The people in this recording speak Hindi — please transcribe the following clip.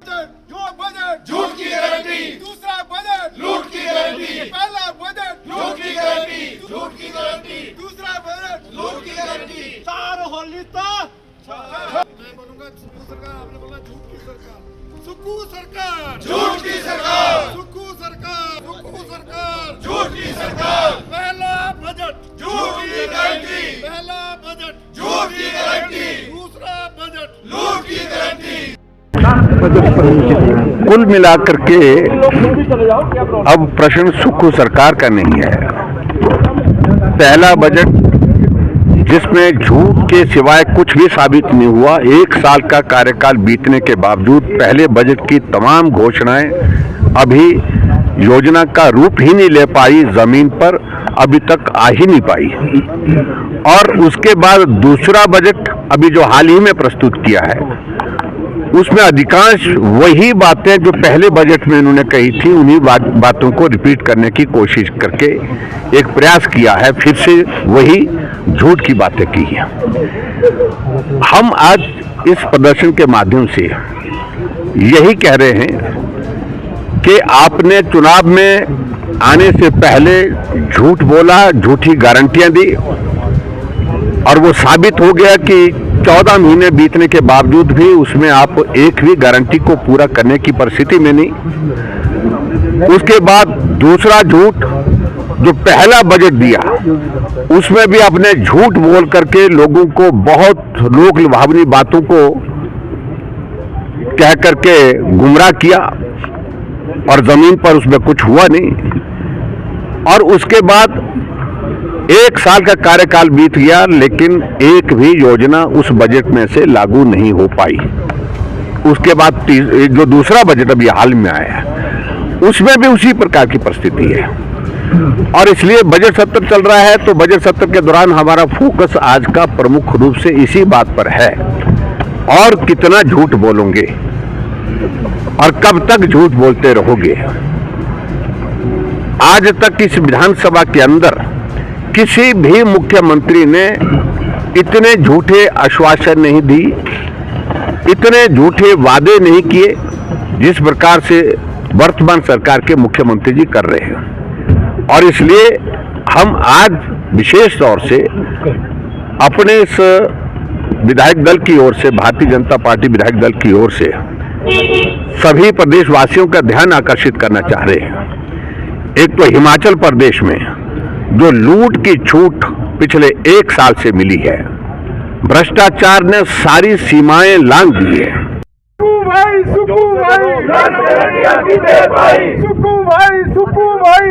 बजट झूठ की गारंटी, दूसरा बजट लूट की गारंटी, पहला बजट लूट की गारंटी, झूठ की गारंटी, दूसरा बजट लूट की गारंटी। चार होली तो मैं बोलूंगा सुक्कू सरकार, आपने बोला झूठ की सरकार, सुक्कू सरकार, झूठ की सरकार, सुक्कू सरकार, सुक्कू सरकार, झूठ की सरकार, पहला बजट झूठ की गारंटी, पहला बजट झूठ की गारंटी, दूसरा बजट लूट की गारंटी। कुल मिलाकर के अब प्रश्न सुक्खू सरकार का नहीं है। पहला बजट जिसमें झूठ के सिवाय कुछ भी साबित नहीं हुआ, 1 साल का कार्यकाल बीतने के बावजूद पहले बजट की तमाम घोषणाएं अभी योजना का रूप ही नहीं ले पाई, जमीन पर अभी तक आ ही नहीं पाई। और उसके बाद दूसरा बजट अभी जो हाल ही में प्रस्तुत किया है, उसमें अधिकांश वही बातें जो पहले बजट में इन्होंने कही थी, उन्हीं बातों को रिपीट करने की कोशिश करके एक प्रयास किया है, फिर से वही झूठ की बातें की है। हम आज इस प्रदर्शन के माध्यम से यही कह रहे हैं कि आपने चुनाव में आने से पहले झूठ बोला, झूठी गारंटियां दी, और वो साबित हो गया कि 14 महीने बीतने के बावजूद भी उसमें आप एक भी गारंटी को पूरा करने की परिस्थिति में नहीं। उसके बाद दूसरा झूठ जो पहला बजट दिया, उसमें भी आपने झूठ बोल करके लोगों को बहुत लोक लुभावनी बातों को कह करके गुमराह किया, और जमीन पर उसमें कुछ हुआ नहीं। और उसके बाद 1 साल का कार्यकाल बीत गया, लेकिन एक भी योजना उस बजट में से लागू नहीं हो पाई। उसके बाद जो दूसरा बजट अभी हाल में आया है, उसमें भी उसी प्रकार की परिस्थिति है। और इसलिए बजट सत्र चल रहा है, तो बजट सत्र के दौरान हमारा फोकस आज का प्रमुख रूप से इसी बात पर है, और कितना झूठ बोलोगे और कब तक झूठ बोलते रहोगे। आज तक इस विधानसभा के अंदर किसी भी मुख्यमंत्री ने इतने झूठे आश्वासन नहीं दी, इतने झूठे वादे नहीं किए जिस प्रकार से वर्तमान सरकार के मुख्यमंत्री जी कर रहे हैं। और इसलिए हम आज विशेष तौर से अपने इस विधायक दल की ओर से, भारतीय जनता पार्टी विधायक दल की ओर से सभी प्रदेशवासियों का ध्यान आकर्षित करना चाह रहे हैं। एक तो हिमाचल प्रदेश में जो लूट की छूट पिछले 1 साल से मिली है, भ्रष्टाचार ने सारी सीमाएं लांघ दी है। सुक्कू भाई, सुक्कू भाई, सुक्कू भाई, सुक्कू भाई।